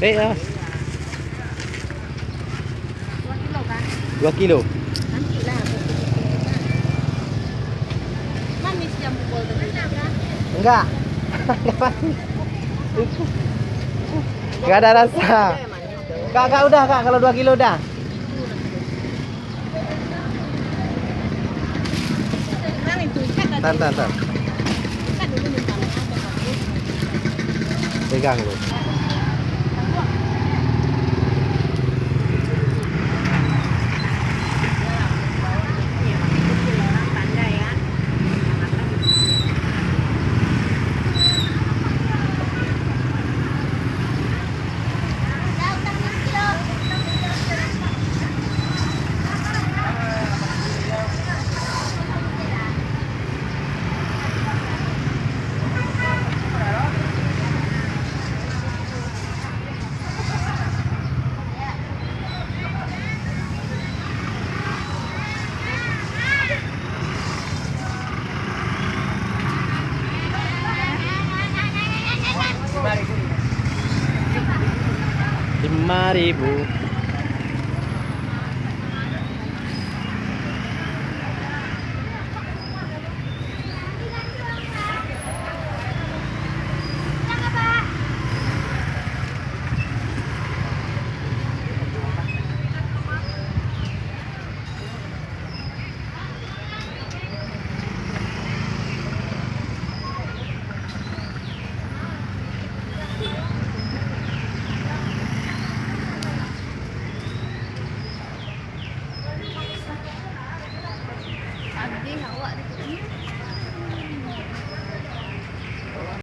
Ya. 2 kilo kan? 2 kilo. Nanti lah. Manis yang pukul tadi. Enggak. Enggak ada rasa. Kak, udah Kak, kalau 2 kilo udah. Nah itu kan Tan. kan dulu minta apa kamu? Pegang lu. Orang pandai ya. Lima ribu.